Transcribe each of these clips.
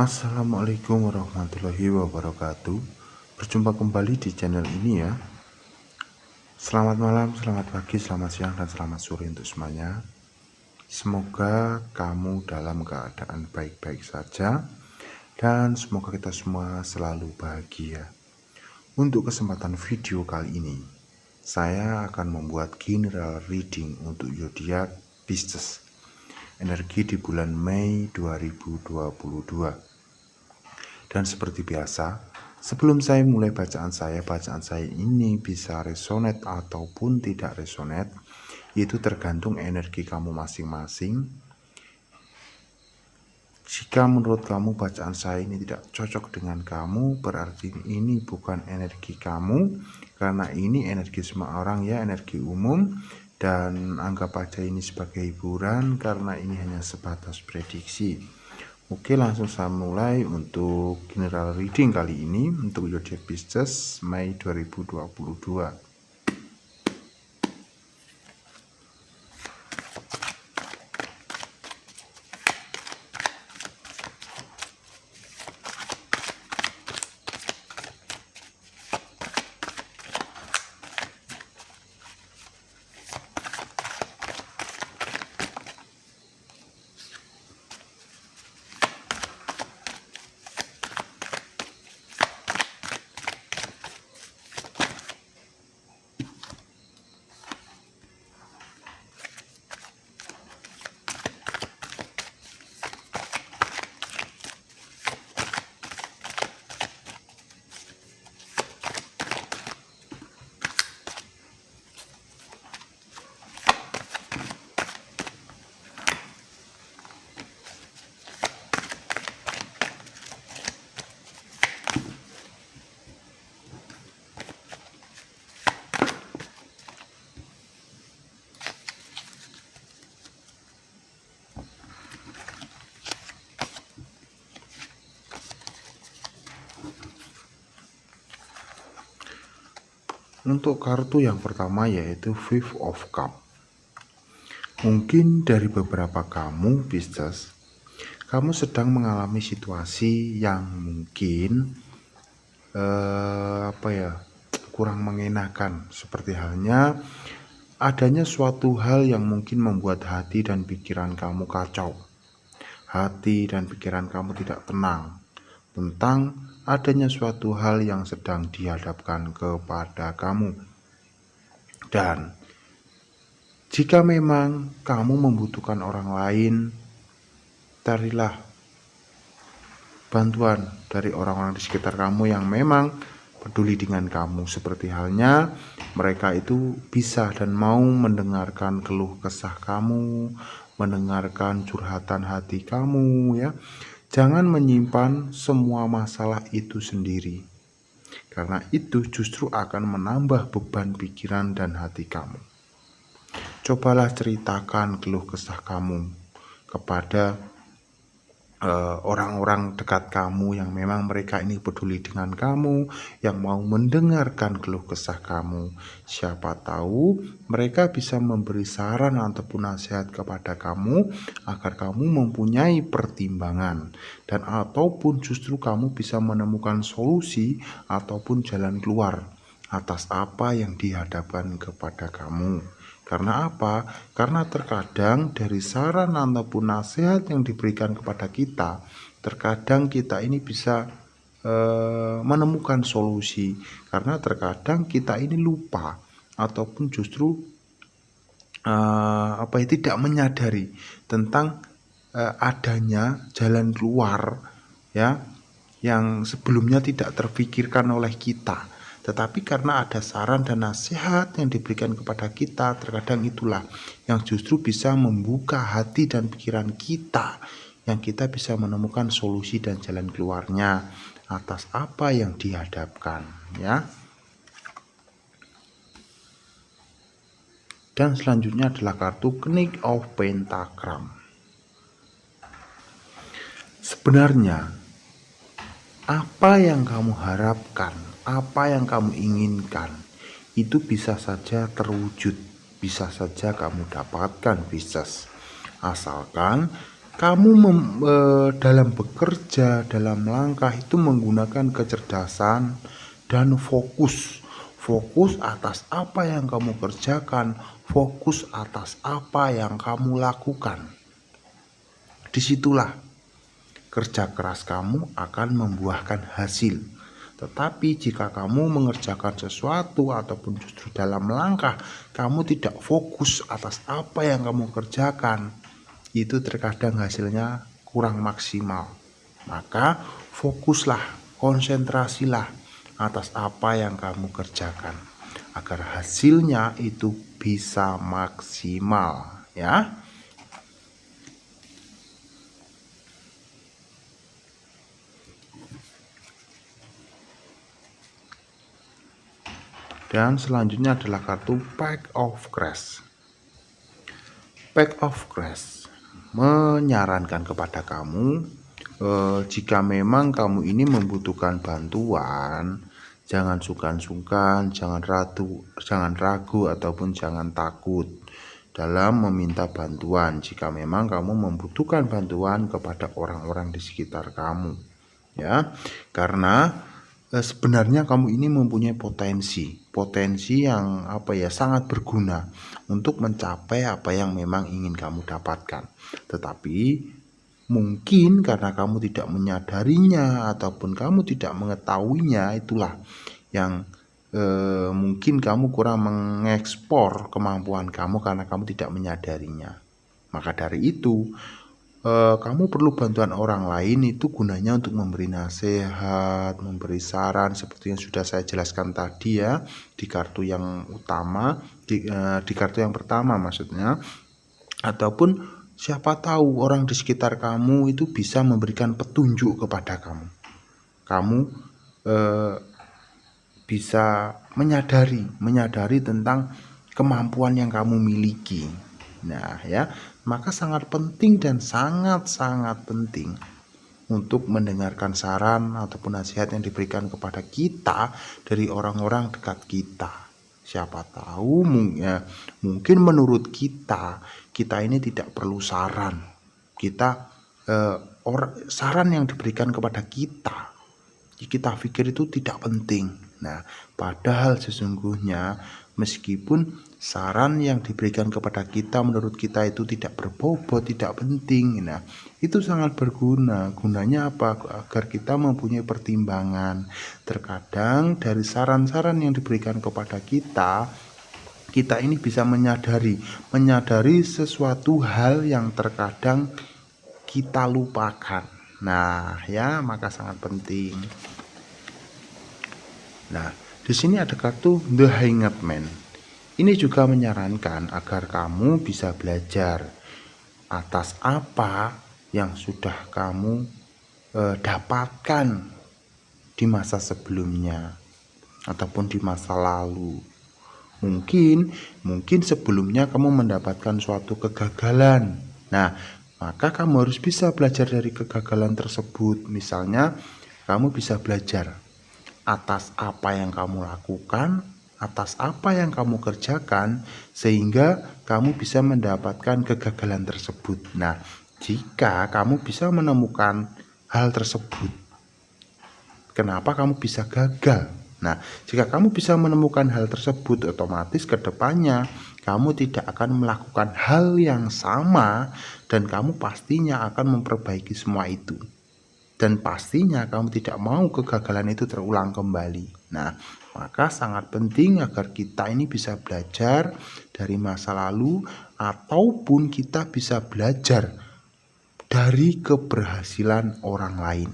Assalamualaikum warahmatullahi wabarakatuh. Berjumpa kembali di channel ini ya. Selamat malam, selamat pagi, selamat siang, dan selamat sore untuk semuanya. Semoga kamu dalam keadaan baik-baik saja, dan semoga kita semua selalu bahagia. Untuk kesempatan video kali ini, saya akan membuat general reading untuk zodiak Pisces, energi di bulan Mei 2022. Dan seperti biasa, sebelum saya mulai bacaan saya ini bisa resonate ataupun tidak resonate, itu tergantung energi kamu masing-masing. Jika menurut kamu bacaan saya ini tidak cocok dengan kamu, berarti ini bukan energi kamu, karena ini energi semua orang ya, energi umum. Dan anggap aja ini sebagai hiburan, karena ini hanya sebatas prediksi. Oke, langsung saya mulai untuk general reading kali ini untuk zodiak Pisces Mei 2022. Untuk kartu yang pertama yaitu Five of Cups. Mungkin dari beberapa kamu Pisces, kamu sedang mengalami situasi yang mungkin kurang mengenakan, seperti halnya adanya suatu hal yang mungkin membuat hati dan pikiran kamu kacau. Hati dan pikiran kamu tidak tenang tentang adanya suatu hal yang sedang dihadapkan kepada kamu. Dan jika memang kamu membutuhkan orang lain, carilah bantuan dari orang-orang di sekitar kamu yang memang peduli dengan kamu. Seperti halnya mereka itu bisa dan mau mendengarkan keluh kesah kamu, mendengarkan curhatan hati kamu ya. Jangan menyimpan semua masalah itu sendiri, karena itu justru akan menambah beban pikiran dan hati kamu. Cobalah ceritakan keluh kesah kamu kepada orang-orang dekat kamu yang memang mereka ini peduli dengan kamu, yang mau mendengarkan keluh kesah kamu. Siapa tahu mereka bisa memberi saran ataupun nasihat kepada kamu agar kamu mempunyai pertimbangan, dan ataupun justru kamu bisa menemukan solusi ataupun jalan keluar atas apa yang dihadapkan kepada kamu. Karena apa? Karena terkadang dari saran ataupun nasihat yang diberikan kepada kita, terkadang kita ini bisa menemukan solusi. Karena terkadang kita ini lupa ataupun justru tidak menyadari tentang adanya jalan keluar ya, yang sebelumnya tidak terpikirkan oleh kita. Tetapi karena ada saran dan nasihat yang diberikan kepada kita, terkadang itulah yang justru bisa membuka hati dan pikiran kita, yang kita bisa menemukan solusi dan jalan keluarnya atas apa yang dihadapkan ya. Dan selanjutnya adalah kartu Knight of Pentagram. Sebenarnya apa yang kamu harapkan, apa yang kamu inginkan, itu bisa saja terwujud, bisa saja kamu dapatkan Pisces. Asalkan dalam bekerja, dalam langkah itu menggunakan kecerdasan dan fokus atas apa yang kamu kerjakan, fokus atas apa yang kamu lakukan. Disitulah kerja keras kamu akan membuahkan hasil. Tetapi jika kamu mengerjakan sesuatu ataupun justru dalam langkah kamu tidak fokus atas apa yang kamu kerjakan, itu terkadang hasilnya kurang maksimal. Maka fokuslah, konsentrasilah atas apa yang kamu kerjakan agar hasilnya itu bisa maksimal, ya. Dan selanjutnya adalah kartu Pack of Crest. Pack of Crest menyarankan kepada kamu, jika memang kamu ini membutuhkan bantuan, jangan sungkan-sungkan, jangan ragu ataupun jangan takut dalam meminta bantuan. Jika memang kamu membutuhkan bantuan kepada orang-orang di sekitar kamu, ya, karena sebenarnya kamu ini mempunyai potensi yang sangat berguna untuk mencapai apa yang memang ingin kamu dapatkan. Tetapi mungkin karena kamu tidak menyadarinya ataupun kamu tidak mengetahuinya, itulah yang mungkin kamu kurang mengekspor kemampuan kamu karena kamu tidak menyadarinya. Maka dari itu kamu perlu bantuan orang lain, itu gunanya untuk memberi nasihat, memberi saran seperti yang sudah saya jelaskan tadi, ya, di kartu yang utama, di kartu yang pertama maksudnya. Ataupun siapa tahu orang di sekitar kamu itu bisa memberikan petunjuk kepada kamu. Kamu bisa menyadari tentang kemampuan yang kamu miliki. Nah, ya, maka sangat penting dan sangat-sangat penting untuk mendengarkan saran ataupun nasihat yang diberikan kepada kita dari orang-orang dekat kita. Siapa tahu mungkin menurut kita ini tidak perlu saran. Saran yang diberikan kepada kita pikir itu tidak penting. Nah, padahal sesungguhnya meskipun saran yang diberikan kepada kita menurut kita itu tidak berbobot, tidak penting, nah, itu sangat berguna. Gunanya apa? Agar kita mempunyai pertimbangan. Terkadang dari saran-saran yang diberikan kepada kita ini bisa menyadari sesuatu hal yang terkadang kita lupakan. Nah, ya, maka sangat penting. Nah, di sini ada kartu The Hanged Man. Ini juga menyarankan agar kamu bisa belajar atas apa yang sudah kamu dapatkan di masa sebelumnya ataupun di masa lalu. Mungkin sebelumnya kamu mendapatkan suatu kegagalan. Nah, maka kamu harus bisa belajar dari kegagalan tersebut. Misalnya, kamu bisa belajar atas apa yang kamu lakukan, atas apa yang kamu kerjakan, sehingga kamu bisa mendapatkan kegagalan tersebut. Nah, jika kamu bisa menemukan hal tersebut, kenapa kamu bisa gagal? Nah, jika kamu bisa menemukan hal tersebut, otomatis ke depannya kamu tidak akan melakukan hal yang sama dan kamu pastinya akan memperbaiki semua itu. Dan pastinya kamu tidak mau kegagalan itu terulang kembali. Nah, maka sangat penting agar kita ini bisa belajar dari masa lalu ataupun kita bisa belajar dari keberhasilan orang lain.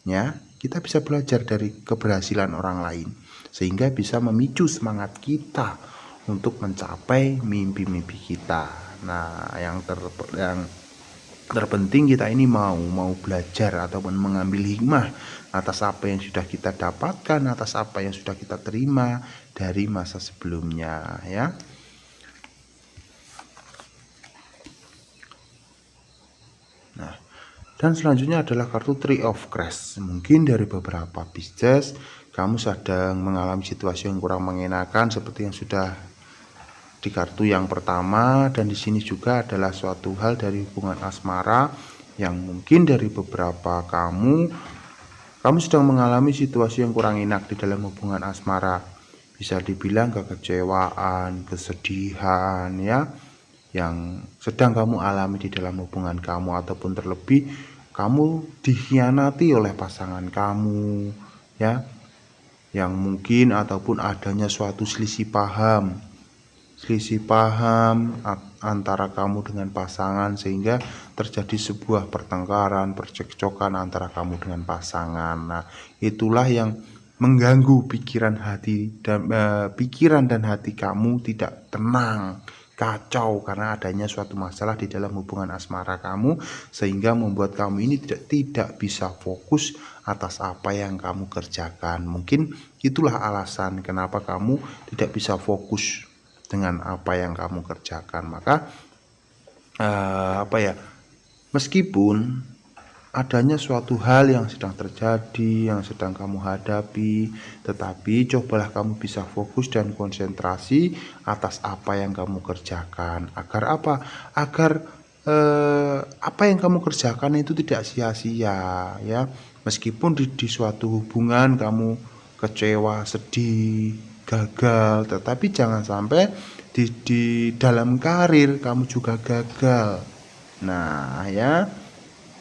Ya, kita bisa belajar dari keberhasilan orang lain sehingga bisa memicu semangat kita untuk mencapai mimpi-mimpi kita. Nah, yang terpenting kita ini mau belajar ataupun mengambil hikmah atas apa yang sudah kita dapatkan, atas apa yang sudah kita terima dari masa sebelumnya, ya. Nah, dan selanjutnya adalah kartu Three of Crest. Mungkin dari beberapa Pisces kamu sedang mengalami situasi yang kurang mengenakan seperti yang sudah di kartu yang pertama, dan di sini juga adalah suatu hal dari hubungan asmara yang mungkin dari beberapa kamu sedang mengalami situasi yang kurang enak di dalam hubungan asmara. Bisa dibilang kekecewaan, kesedihan ya, yang sedang kamu alami di dalam hubungan kamu, ataupun terlebih kamu dikhianati oleh pasangan kamu ya, yang mungkin ataupun adanya suatu selisih paham antara kamu dengan pasangan, sehingga terjadi sebuah pertengkaran, percekcokan antara kamu dengan pasangan. Nah, itulah yang mengganggu pikiran dan hati kamu tidak tenang, kacau karena adanya suatu masalah di dalam hubungan asmara kamu, sehingga membuat kamu ini tidak bisa fokus atas apa yang kamu kerjakan. Mungkin itulah alasan kenapa kamu tidak bisa fokus dengan apa yang kamu kerjakan. Maka meskipun adanya suatu hal yang sedang terjadi, yang sedang kamu hadapi, tetapi cobalah kamu bisa fokus dan konsentrasi atas apa yang kamu kerjakan. Agar apa? Agar apa yang kamu kerjakan itu tidak sia-sia ya. Meskipun di suatu hubungan kamu kecewa, sedih, gagal, tetapi jangan sampai di dalam karir kamu juga gagal. Nah ya,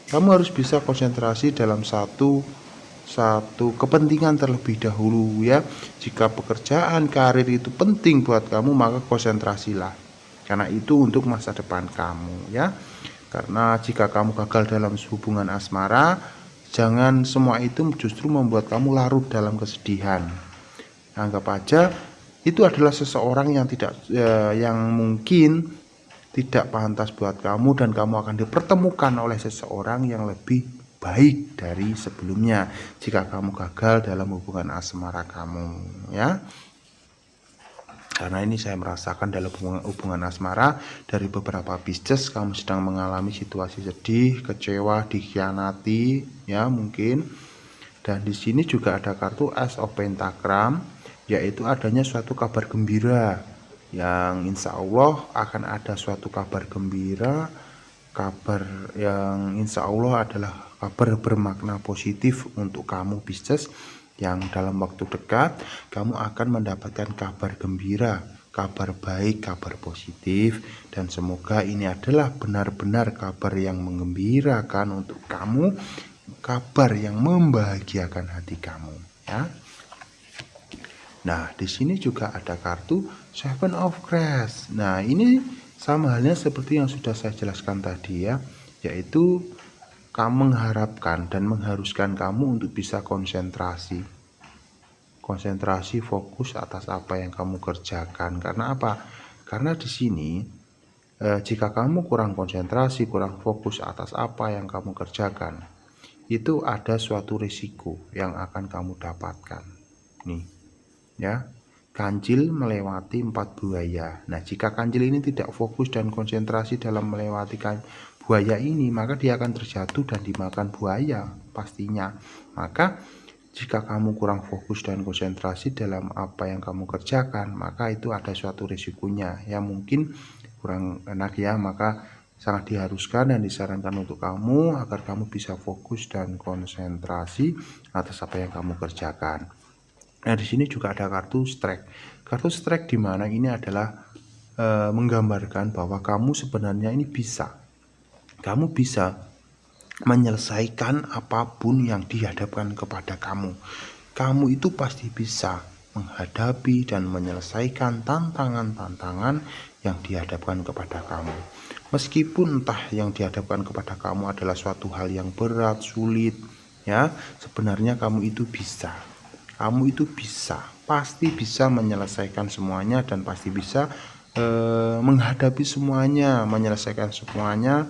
kamu harus bisa konsentrasi dalam satu kepentingan terlebih dahulu ya. Jika pekerjaan, karir itu penting buat kamu, maka konsentrasilah, karena itu untuk masa depan kamu ya. Karena jika kamu gagal dalam hubungan asmara, jangan semua itu justru membuat kamu larut dalam kesedihan. Anggap aja itu adalah seseorang yang mungkin tidak pantas buat kamu, dan kamu akan dipertemukan oleh seseorang yang lebih baik dari sebelumnya jika kamu gagal dalam hubungan asmara kamu ya. Karena ini saya merasakan dalam hubungan asmara dari beberapa Pisces, kamu sedang mengalami situasi sedih, kecewa, dikhianati ya mungkin. Dan di sini juga ada kartu Ace of Pentagram, yaitu adanya suatu kabar gembira, yang insya Allah akan ada suatu kabar gembira, kabar yang insya Allah adalah kabar bermakna positif untuk kamu Pisces, yang dalam waktu dekat kamu akan mendapatkan kabar gembira, kabar baik, kabar positif, dan semoga ini adalah benar-benar kabar yang menggembirakan untuk kamu, kabar yang membahagiakan hati kamu ya. Nah, di sini juga ada kartu Seven of Cups. Nah, ini sama halnya seperti yang sudah saya jelaskan tadi ya, yaitu kamu mengharapkan dan mengharuskan kamu untuk bisa konsentrasi, fokus atas apa yang kamu kerjakan. Karena apa? Karena di sini jika kamu kurang konsentrasi, kurang fokus atas apa yang kamu kerjakan, itu ada suatu risiko yang akan kamu dapatkan. Nih ya, kancil melewati 4 buaya. Nah, jika kancil ini tidak fokus dan konsentrasi dalam melewati buaya ini, maka dia akan terjatuh dan dimakan buaya pastinya. Maka jika kamu kurang fokus dan konsentrasi dalam apa yang kamu kerjakan, maka itu ada suatu risikonya ya, mungkin kurang enak ya. Maka sangat diharuskan dan disarankan untuk kamu agar kamu bisa fokus dan konsentrasi atas apa yang kamu kerjakan. Nah, di sini juga ada kartu Strike. Kartu Strike di mana ini adalah menggambarkan bahwa kamu sebenarnya ini bisa. Kamu bisa menyelesaikan apapun yang dihadapkan kepada kamu. Kamu itu pasti bisa menghadapi dan menyelesaikan tantangan-tantangan yang dihadapkan kepada kamu. Meskipun entah yang dihadapkan kepada kamu adalah suatu hal yang berat, sulit, ya, sebenarnya kamu itu bisa. Kamu itu bisa, pasti bisa menyelesaikan semuanya dan pasti bisa menghadapi semuanya, menyelesaikan semuanya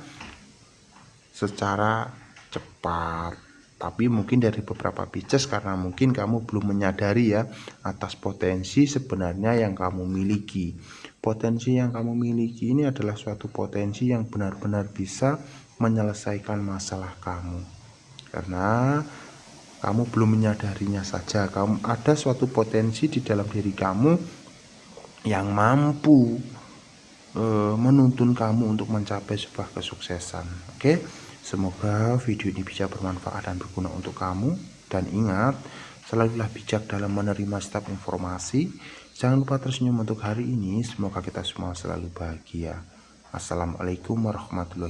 secara cepat. Tapi mungkin dari beberapa Pisces, karena mungkin kamu belum menyadari ya atas potensi sebenarnya yang kamu miliki. Potensi yang kamu miliki ini adalah suatu potensi yang benar-benar bisa menyelesaikan masalah kamu. Karena kamu belum menyadarinya saja. Ada suatu potensi di dalam diri kamu yang mampu menuntun kamu untuk mencapai sebuah kesuksesan. Oke, semoga video ini bisa bermanfaat dan berguna untuk kamu. Dan ingat, selalulah bijak dalam menerima setiap informasi. Jangan lupa tersenyum untuk hari ini. Semoga kita semua selalu bahagia. Assalamualaikum warahmatullahi wabarakatuh.